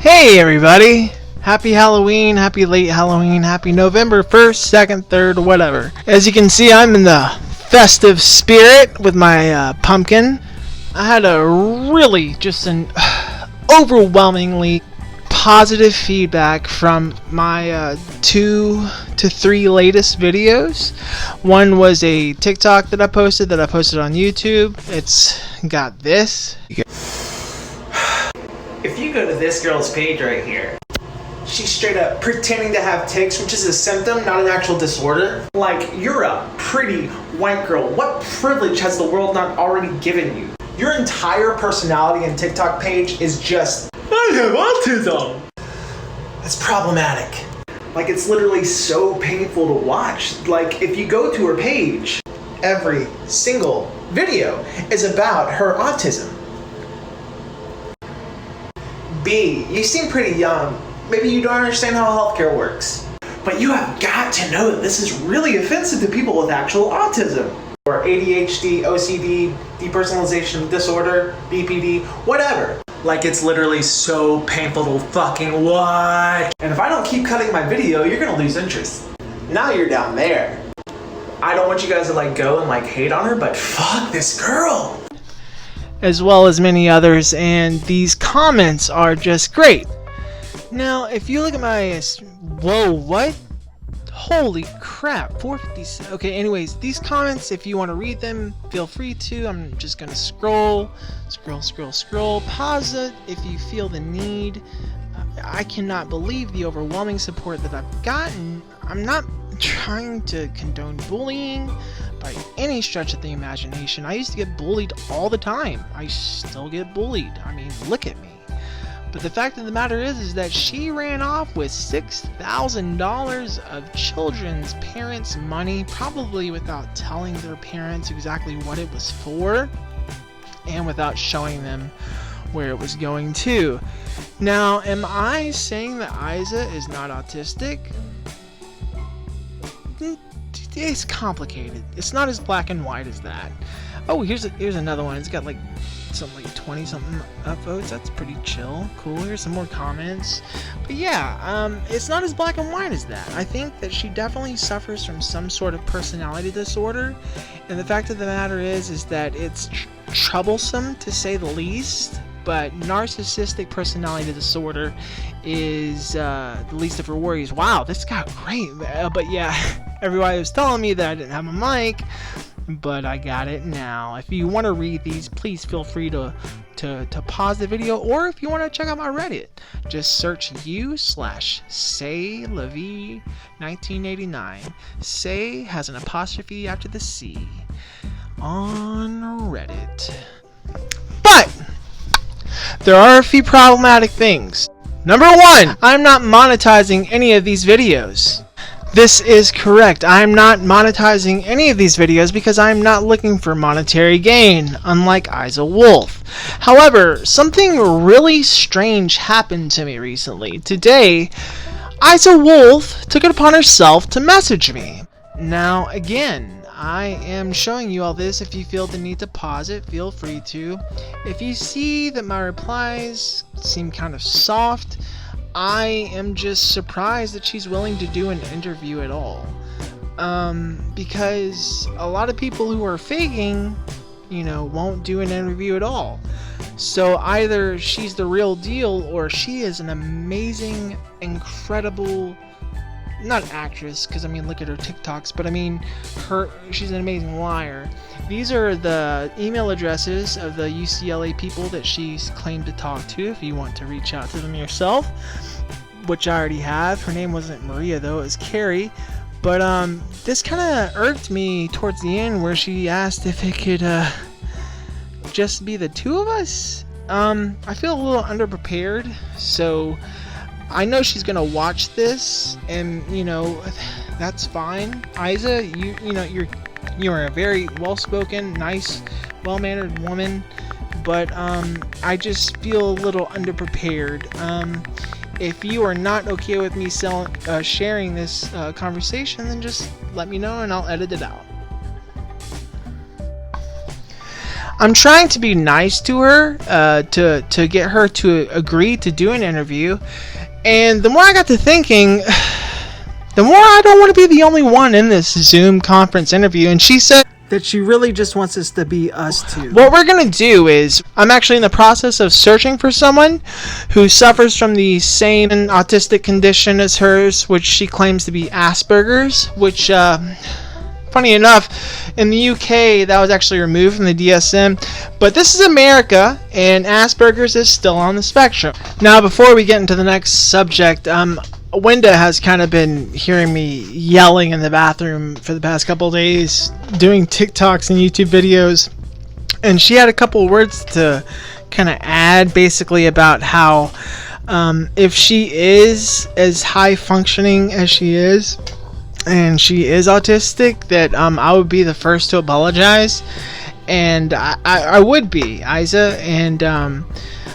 Hey everybody! Happy Halloween, happy late Halloween, happy November 1st, 2nd, 3rd, whatever. As you can see, I'm in the festive spirit with my pumpkin. I had a really just an overwhelmingly positive feedback from my 2 to 3 latest videos. One was a TikTok that I posted on YouTube. It's got this. If you go to this girl's page right here, she's straight up pretending to have tics, which is a symptom, not an actual disorder. Like, you're a pretty white girl. What privilege has the world not already given you? Your entire personality and TikTok page is just, I have autism. That's problematic. Like, it's literally so painful to watch. Like, if you go to her page, every single video is about her autism. B, you seem pretty young. Maybe you don't understand how healthcare works. But you have got to know that this is really offensive to people with actual autism. Or ADHD, OCD, depersonalization disorder, BPD, whatever. Like, it's literally so painful to fucking watch. And if I don't keep cutting my video, you're gonna lose interest. Now you're down there. I don't want you guys to go and hate on her, but fuck this girl. As well as many others, and these comments are just great. Now, if you look at my... Whoa, what? Holy crap, 450... Okay, anyways, these comments, if you want to read them, feel free to. I'm just going to scroll, pause it if you feel the need. I cannot believe the overwhelming support that I've gotten. I'm not trying to condone bullying by any stretch of the imagination. I used to get bullied all the time. I still get bullied. I mean, look at me. But the fact of the matter is that she ran off with $6,000 of children's parents' money, probably without telling their parents exactly what it was for, and without showing them where it was going to. Now, am I saying that Eiza is not autistic? It's complicated. It's not as black and white as that. Oh, here's another one. It's got something like 20 something upvotes. That's pretty chill. Cool. Here's some more comments. But yeah, it's not as black and white as that. I think that she definitely suffers from some sort of personality disorder, and the fact of the matter is that it's troublesome to say the least. But narcissistic personality disorder is the least of her worries. Wow, this got great. But yeah, everybody was telling me that I didn't have a mic, but I got it now. If you want to read these, please feel free to pause the video, or if you want to check out my Reddit, just search u/SayLaVie1989. Say has an apostrophe after the C on Reddit. But there are a few problematic things. Number 1, I'm not monetizing any of these videos. This is correct. I'm not monetizing any of these videos because I'm not looking for monetary gain, unlike Eizawolfe. However, something really strange happened to me recently. Today, Eizawolfe took it upon herself to message me. Now, again, I am showing you all this. If you feel the need to pause it, feel free to. If you see that my replies seem kind of soft, I am just surprised that she's willing to do an interview at all. Because a lot of people who are faking, won't do an interview at all. So either she's the real deal, or she is an amazing, incredible, not actress, because look at her TikToks, but she's an amazing liar. These are the email addresses of the UCLA people that she's claimed to talk to, if you want to reach out to them yourself, which I already have. Her name wasn't Maria though, it was Carrie. But this kind of irked me towards the end, where she asked if it could just be the two of us. I feel a little underprepared, so I know she's gonna watch this, and that's fine. Eiza, you're a very well-spoken, nice, well-mannered woman, but I just feel a little underprepared. If you are not okay with me sharing this conversation, then just let me know and I'll edit it out. I'm trying to be nice to her, to get her to agree to do an interview. And the more I got to thinking, the more I don't want to be the only one in this Zoom conference interview. And she said that she really just wants us to be us two. What we're going to do is, I'm actually in the process of searching for someone who suffers from the same autistic condition as hers, which she claims to be Asperger's, which, funny enough, in the UK, that was actually removed from the DSM. But this is America, and Asperger's is still on the spectrum. Now, before we get into the next subject, Wenda has kind of been hearing me yelling in the bathroom for the past couple of days, doing TikToks and YouTube videos, and she had a couple words to kind of add, basically about how if she is as high functioning as she is, and she is autistic, that I would be the first to apologize, and I would be, Isa, and I'm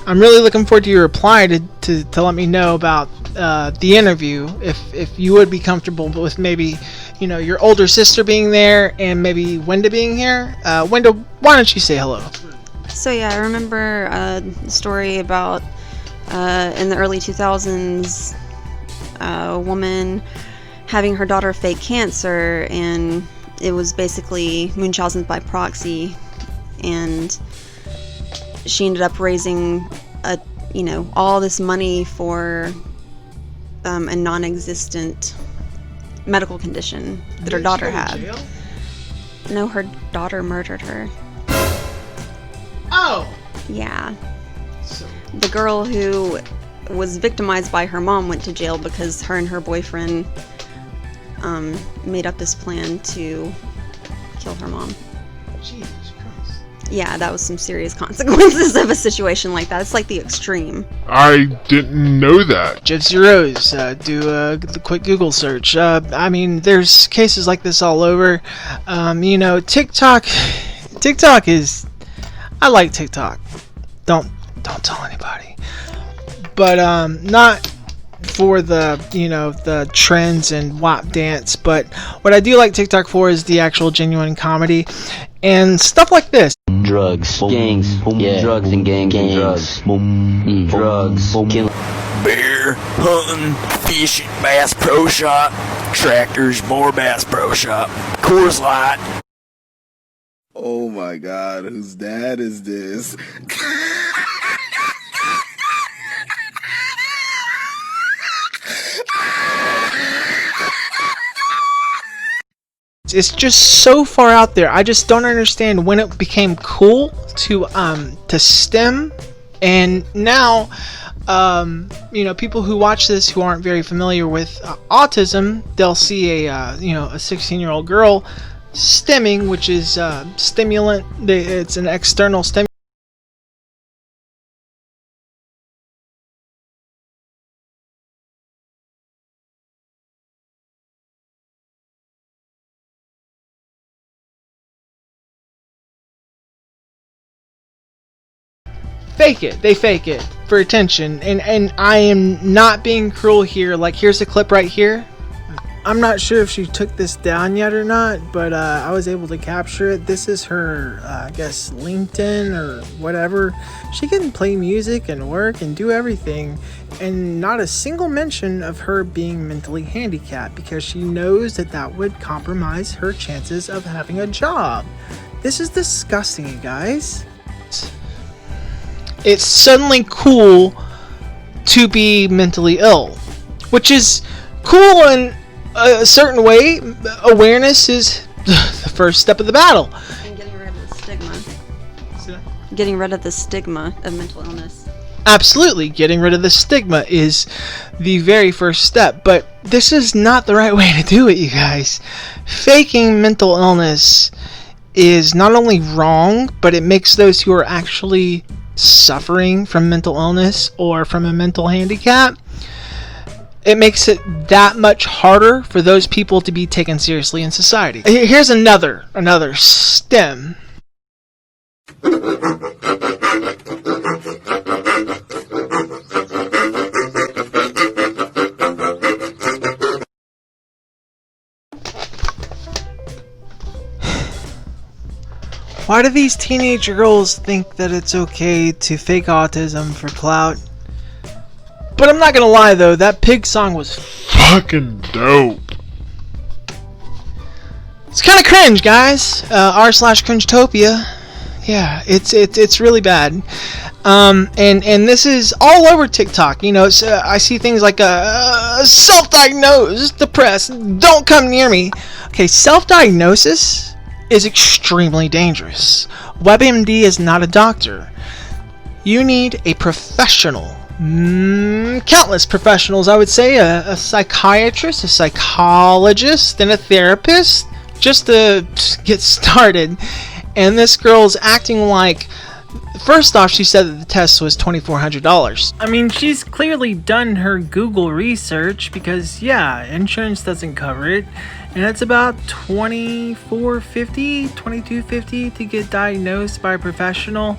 really looking forward to your reply to let me know about the interview, if you would be comfortable with maybe, you know, your older sister being there and maybe Wenda being here. Wenda, why don't you say hello? So yeah, I remember a story about in the early 2000s, a woman having her daughter fake cancer, and it was basically Munchausen by proxy, and she ended up raising all this money for a non-existent medical condition that her daughter had. No, her daughter murdered her. Oh! Yeah. The girl who was victimized by her mom went to jail because her and her boyfriend made up this plan to kill her mom. Jesus Christ. Yeah, that was some serious consequences of a situation like that. It's like the extreme. I didn't know that. Jeff Zeros, do a quick Google search. I mean, there's cases like this all over. TikTok is... I like TikTok. Don't tell anybody. But not for the trends and WAP dance, but what I do like TikTok for is the actual genuine comedy and stuff like this. Drugs, gangs, yeah, drugs and gangs, drugs, drugs, killing. Beer, hunting, fishing, Bass Pro Shop, tractors, more Bass Pro Shop, Coors Light. Oh my God, whose dad is this? It's just so far out there. I just don't understand when it became cool to STEM, and now people who watch this who aren't very familiar with autism, they'll see a 16-year-old girl stimming, which is stimulant. It's an external stimulant. Fake it. They fake it for attention, and I am not being cruel here. Like, here's a clip right here. I'm not sure if she took this down yet or not, but I was able to capture it. This is her, I guess, LinkedIn or whatever. She can play music and work and do everything, and not a single mention of her being mentally handicapped, because she knows that would compromise her chances of having a job. This is disgusting, you guys. It's suddenly cool to be mentally ill, which is cool in a certain way. Awareness is the first step of the battle. And getting rid of the stigma. Getting rid of the stigma of mental illness. Absolutely, getting rid of the stigma is the very first step, but this is not the right way to do it, you guys. Faking mental illness is not only wrong, but it makes those who are actually suffering from mental illness or from a mental handicap, it makes it that much harder for those people to be taken seriously in society. Here's another STEM. Why do these teenage girls think that it's okay to fake autism for clout? But I'm not gonna lie though, that pig song was Fucking dope. it's kind of cringe, guys. r/cringetopia. Yeah, it's really bad. And this is all over TikTok. You know, I see things like self-diagnosed, depressed, don't come near me. Okay, self-diagnosis is extremely dangerous. WebMD is not a doctor. You need a professional. Countless professionals, I would say, a psychiatrist, a psychologist, and a therapist, just to get started. And this girl's acting like, first off, she said that the test was $2,400. I mean, she's clearly done her Google research because, yeah, insurance doesn't cover it. And it's about $2,450, $2,250 to get diagnosed by a professional.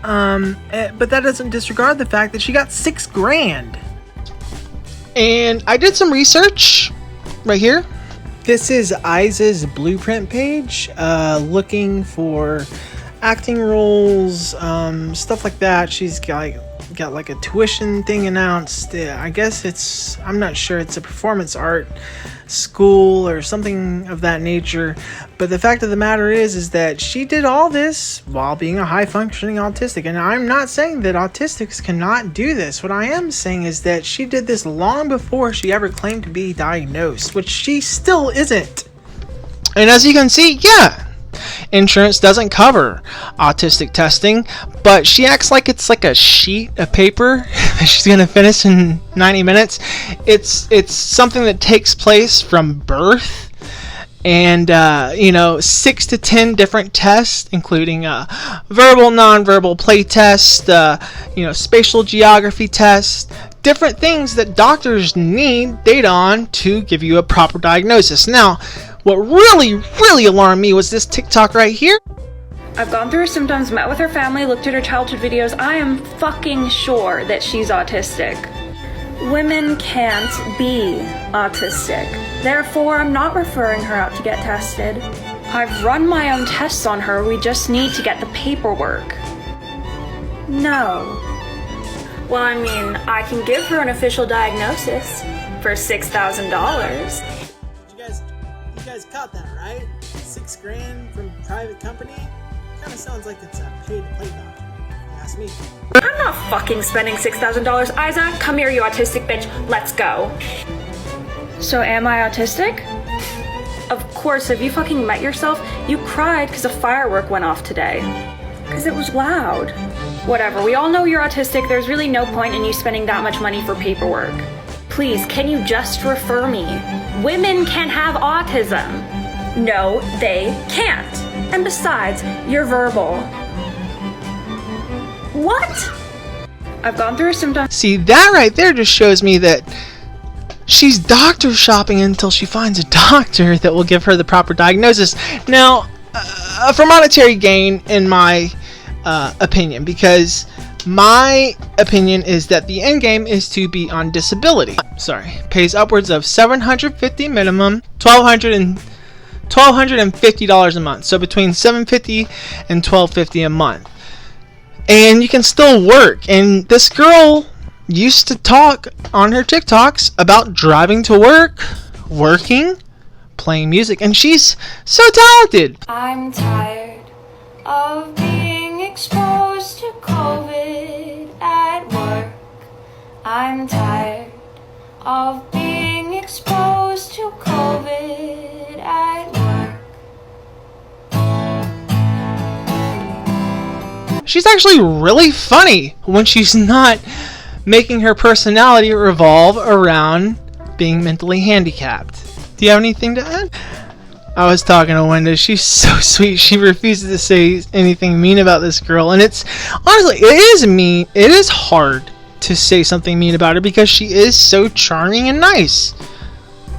But that doesn't disregard the fact that she got $6,000. And I did some research right here. This is Eiza's blueprint page, looking for acting roles, stuff like that. She's got like a tuition thing announced. I guess I'm not sure, it's a performance art school or something of that nature. But the fact of the matter is that she did all this while being a high functioning autistic. And I'm not saying that autistics cannot do this. What I am saying is that she did this long before she ever claimed to be diagnosed, which she still isn't. And as you can see, yeah, insurance doesn't cover autistic testing, but she acts like it's like a sheet of paper that she's gonna finish in 90 minutes. It's something that takes place from birth, and 6 to 10 different tests, including verbal, non-verbal play test, spatial geography test, different things that doctors need data on to give you a proper diagnosis. Now, what really alarmed me was this TikTok right here. I've gone through her symptoms, met with her family, looked at her childhood videos. I am fucking sure that she's autistic. Women can't be autistic. Therefore, I'm not referring her out to get tested. I've run my own tests on her. We just need to get the paperwork. No. Well, I mean, I can give her an official diagnosis for $6,000. You guys caught that, right? $6,000 from a private company? Kind of sounds like it's a pay-to-play doctor. Ask me. I'm not fucking spending $6,000. Eiza, come here, you autistic bitch. Let's go. So am I autistic? Of course, have you fucking met yourself? You cried because a firework went off today. Because it was loud. Whatever, we all know you're autistic. There's really no point in you spending that much money for paperwork. Please, can you just refer me? Women can have autism. No, they can't. And besides, you're verbal. What? I've gone through her symptoms. See, that right there just shows me that she's doctor shopping until she finds a doctor that will give her the proper diagnosis. Now, for monetary gain, in my opinion, because my opinion is that the end game is to be on disability. Pays upwards of $750 minimum, $1,250 a month. So between $750 and $1,250 a month. And you can still work. And this girl used to talk on her TikToks about driving to work, working, playing music, and she's so talented. I'm tired of being exposed to COVID at work. I'm tired of being exposed to COVID at work. She's actually really funny when she's not making her personality revolve around being mentally handicapped. Do you have anything to add? I was talking to Wenda. She's so sweet. She refuses to say anything mean about this girl. And it's, honestly, it is mean. It is hard to say something mean about her because she is so charming and nice.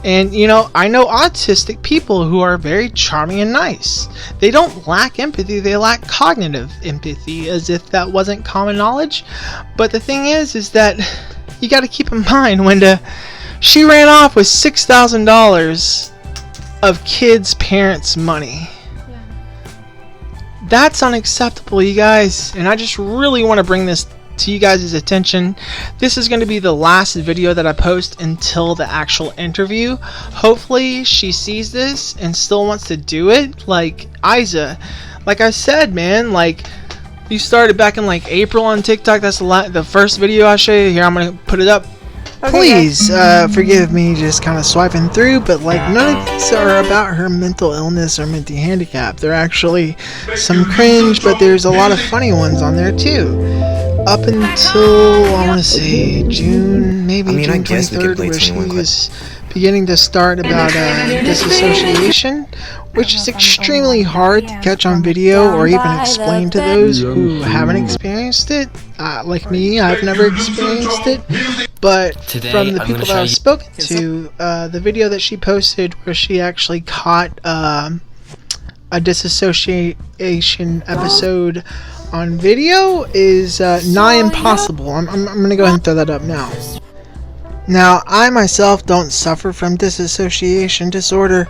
And, I know autistic people who are very charming and nice. They don't lack empathy, they lack cognitive empathy, as if that wasn't common knowledge. But the thing is that you got to keep in mind, Wenda, she ran off with $6,000 of kids' parents' money. Yeah. That's unacceptable, you guys. And I just really want to bring this to you guys' attention. This is going to be the last video that I post until the actual interview. Hopefully she sees this and still wants to do it. Like Eiza, like I said, man, like you started back in like April on TikTok. That's the first video I show you. Here, I'm gonna put it up. Okay, please forgive me just kind of swiping through, but like none of these are about her mental illness or mental handicap. They're actually some cringe, but there's a lot of funny ones on there too. Up until, I want to say, June, maybe June 23rd, where she was beginning to start about disassociation, which is extremely hard to catch on video or even explain to those who haven't experienced it. Like me, I've never experienced it, but from the people that I've spoken to, the video that she posted where she actually caught a disassociation episode on video is nigh impossible. I'm gonna go ahead and throw that up now. Now, I myself don't suffer from dissociation disorder,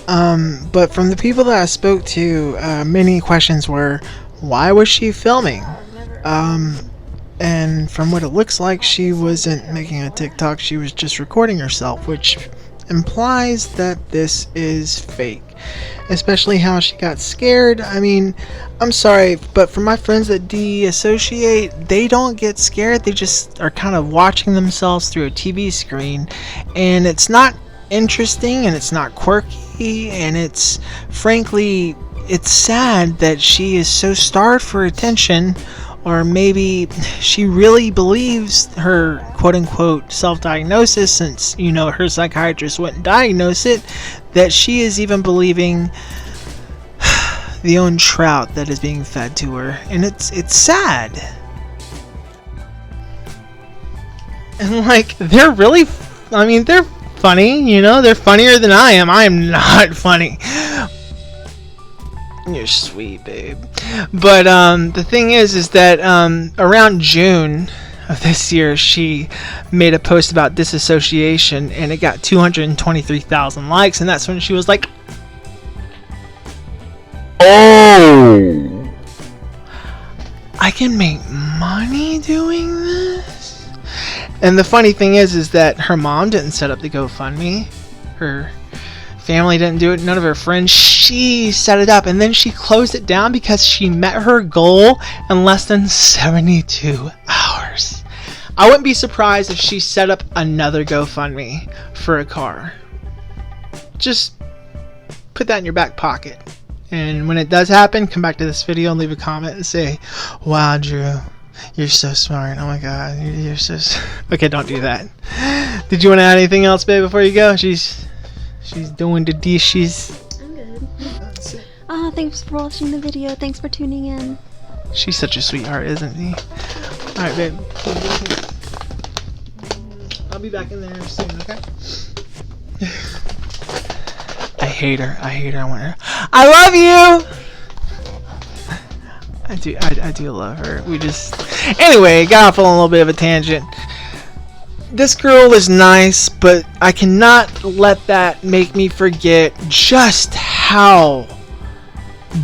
but from the people that I spoke to, many questions were, why was she filming? And from what it looks like, she wasn't making a TikTok, she was just recording herself, which implies that this is fake. Especially how she got scared. I mean, I'm sorry, but for my friends that deassociate, they don't get scared. They just are kind of watching themselves through a TV screen. And it's not interesting, and it's not quirky, and it's, frankly, it's sad that she is so starved for attention. Or maybe she really believes her quote-unquote self-diagnosis, since, you know, her psychiatrist wouldn't diagnose it, that she is even believing the own trout that is being fed to her. And it's sad. And like, they're really, I mean, they're funny, you know, they're funnier than I am. I am not funny. You're sweet, babe. But the thing is that around June of this year, she made a post about disassociation, and it got 223,000 likes, and that's when she was like, "Oh, I can make money doing this." And the funny thing is that her mom didn't set up the GoFundMe. Her family didn't do it, none of her friends. She set it up, and then she closed it down because she met her goal in less than 72 hours. I wouldn't be surprised if she set up another GoFundMe for a car. Just put that in your back pocket, and when it does happen, come back to this video and leave a comment and say, "Wow, Drew, you're so smart. Oh my god, you're so okay, don't do that." Did you want to add anything else, babe, before you go? She's doing the dishes. I'm good. Thanks for watching the video. Thanks for tuning in. She's such a sweetheart, isn't she? Alright, babe. I'll be back in there soon, okay? I hate her. I want her. I love you! I do love her. We just... Anyway, got off on a little bit of a tangent. This girl is nice, but I cannot let that make me forget just how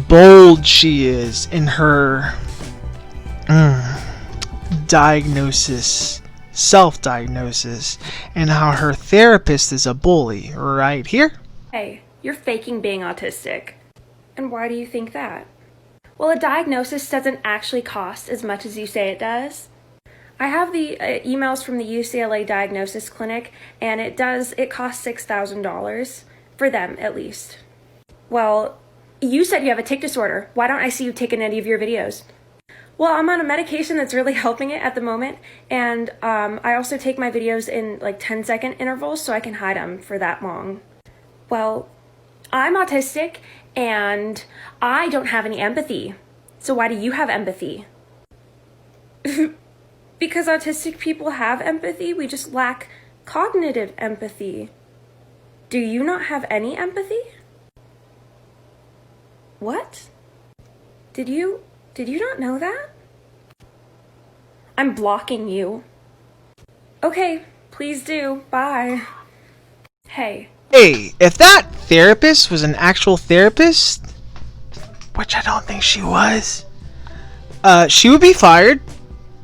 bold she is in her diagnosis, self-diagnosis, and how her therapist is a bully right here. Hey, you're faking being autistic. And why do you think that? Well, a diagnosis doesn't actually cost as much as you say it does. I have the emails from the UCLA Diagnosis Clinic, and it costs $6,000, for them at least. Well, you said you have a tic disorder. Why don't I see you taking any of your videos? Well, I'm on a medication that's really helping it at the moment, and I also take my videos in like 10-second intervals so I can hide them for that long. Well, I'm autistic, and I don't have any empathy. So why do you have empathy? Because autistic people have empathy, we just lack cognitive empathy. Do you not have any empathy? What? Did you not know that? I'm blocking you. Okay, please do. Bye. Hey. Hey, if that therapist was an actual therapist, which I don't think she was, she would be fired,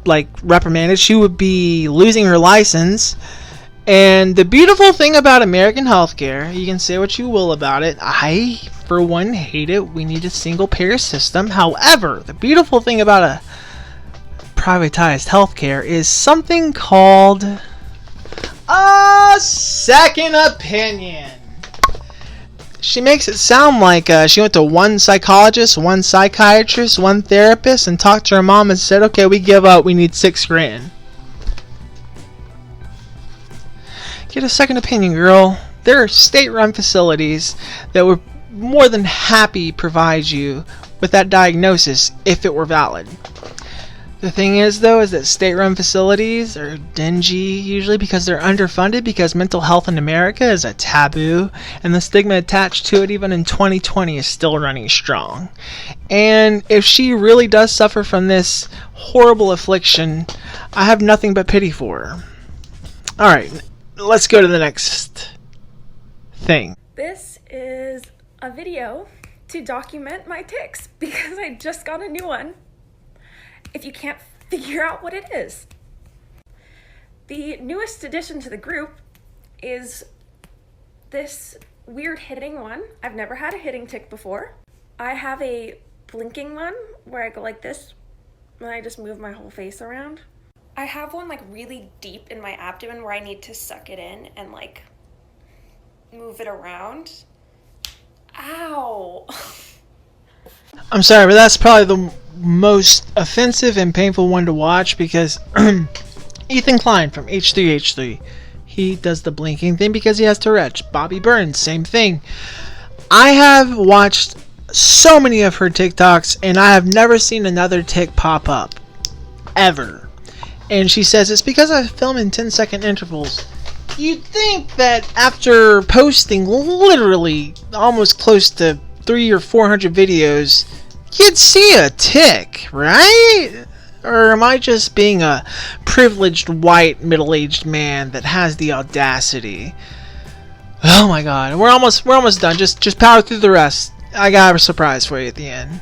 like reprimanded. She would be losing her license. And the beautiful thing about American healthcare, you can say what you will about it. I, for one, hate it. We need a single payer system. However, the beautiful thing about a privatized healthcare is something called a second opinion. She makes it sound like she went to one psychologist, one psychiatrist, one therapist, and talked to her mom and said, okay, we give up, we need $6,000. Get a second opinion, girl. There are state-run facilities that would more than happy provide you with that diagnosis if it were valid. The thing is, though, is that state-run facilities are dingy usually because they're underfunded, because mental health in America is a taboo, and the stigma attached to it even in 2020 is still running strong. And if she really does suffer from this horrible affliction, I have nothing but pity for her. Alright, let's go to the next thing. This is a video to document my tics because I just got a new one. If you can't figure out what it is. The newest addition to the group is this weird hitting one. I've never had a hitting tic before. I have a blinking one where I go like this and I just move my whole face around. I have one like really deep in my abdomen where I need to suck it in and like move it around. Ow. I'm sorry, but that's probably the most offensive and painful one to watch because Ethan Klein from H3H3, he does the blinking thing because he has Tourette's. Bobby Burns, same thing. I have watched so many of her TikToks and I have never seen another tic pop up. Ever. And she says it's because I film in 10-second intervals. You'd think that after posting literally almost close to 300 or 400 videos, you'd see a tic, right? Or am I just being a privileged white middle-aged man that has the audacity? Oh my god, we're almost done. Just power through the rest. I got a surprise for you at the end.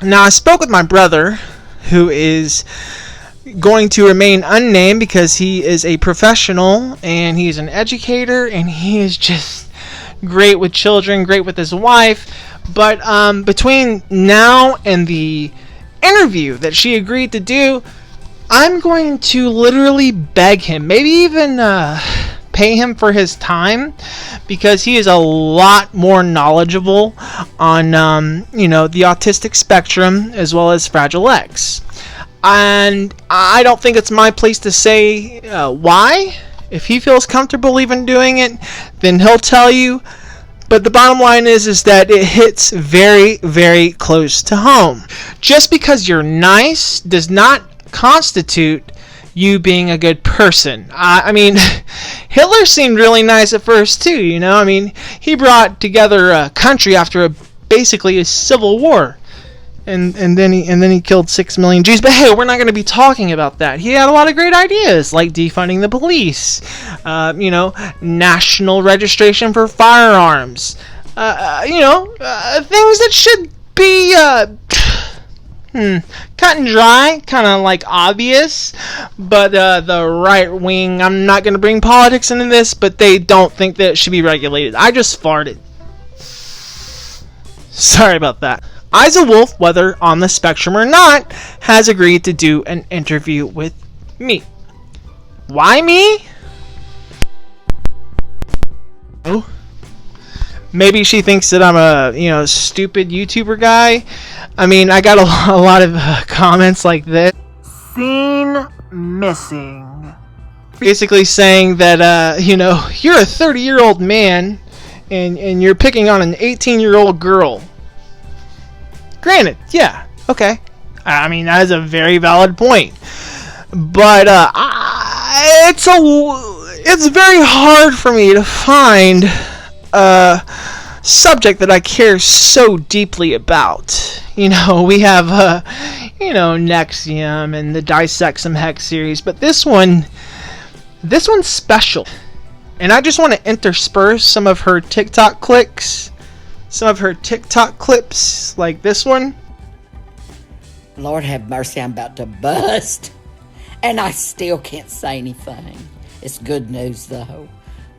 Now, I spoke with my brother, who is going to remain unnamed because he is a professional and he's an educator and he is just great with children, great with his wife. But between now and the interview that she agreed to do, I'm going to literally beg him, maybe even pay him for his time, because he is a lot more knowledgeable on the autistic spectrum as well as Fragile X. And I don't think it's my place to say why. If he feels comfortable even doing it, then he'll tell you. But the bottom line is that it hits very, very close to home. Just because you're nice does not constitute you being a good person. I mean, Hitler seemed really nice at first too, you know? I mean, he brought together a country after basically a civil war. And then he killed 6 million Jews. But hey, we're not going to be talking about that. He had a lot of great ideas, like defunding the police, national registration for firearms, things that should be cut and dry, kind of like obvious. But the right wing, I'm not going to bring politics into this, but they don't think that it should be regulated. I just farted. Sorry about that. Eizawolfe, whether on the spectrum or not, has agreed to do an interview with me. Why me? Oh, maybe she thinks that I'm a stupid YouTuber guy. I mean, I got a lot of comments like this. Scene missing. Basically saying that you're a 30-year-old man and you're picking on an 18-year-old girl. Granted, yeah, okay. I mean, that is a very valid point. But it's very hard for me to find a subject that I care so deeply about. We have Nexium and the Dissect Some Hex series, but this one's special. And I just want to intersperse some of her TikTok clicks some of her TikTok clips, like this one. Lord have mercy, I'm about to bust. And I still can't say anything. It's good news, though.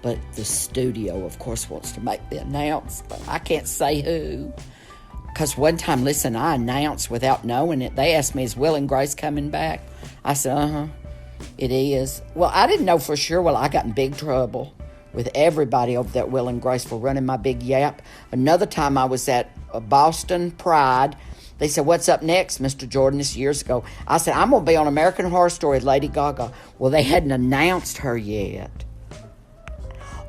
But the studio, of course, wants to make the announcement. I can't say who. Because one time, listen, I announced without knowing it. They asked me, is Will and Grace coming back? I said, it is. Well, I didn't know for sure. Well, I got in big trouble with everybody over there at Will and Grace for running my big yap. Another time I was at Boston Pride. They said, what's up next, Mr. Jordan? This years ago. I said, I'm going to be on American Horror Story with Lady Gaga. Well, they hadn't announced her yet.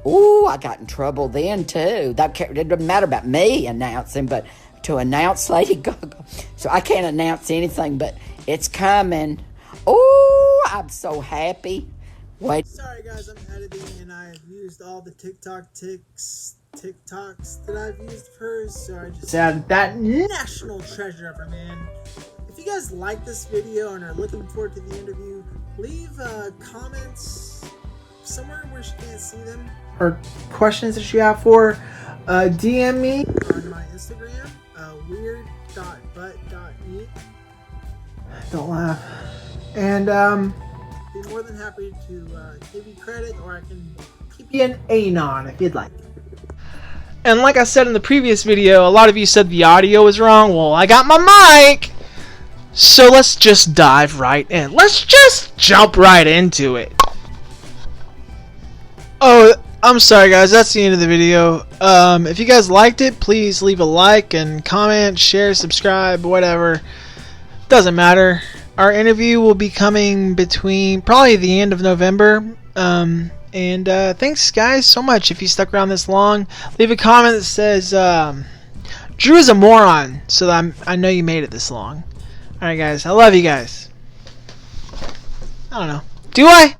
Ooh, I got in trouble then, too. It doesn't matter about me announcing, but to announce Lady Gaga. So I can't announce anything, but it's coming. Ooh, I'm so happy. Wait. Sorry, guys, I'm editing, and I have used all the TikToks that I've used of hers, so I just added that national treasure of her, man. If you guys like this video and are looking forward to the interview, leave comments somewhere where she can't see them, or questions that you have for DM me on my Instagram, weird.but.eat. Don't laugh. And be more than happy to give you credit, or I can keep you an anon if you'd like. And like I said in the previous video, a lot of you said the audio was wrong. Well, I got my mic! So let's just dive right in. Let's just jump right into it. Oh, I'm sorry guys, that's the end of the video. If you guys liked it, please leave a like and comment, share, subscribe, whatever. Doesn't matter. Our interview will be coming between probably the end of November. And thanks guys so much. If you stuck around this long, leave a comment that says Drew is a moron, so that I know you made it this long. Alright guys, I love you guys. I don't know. Do I?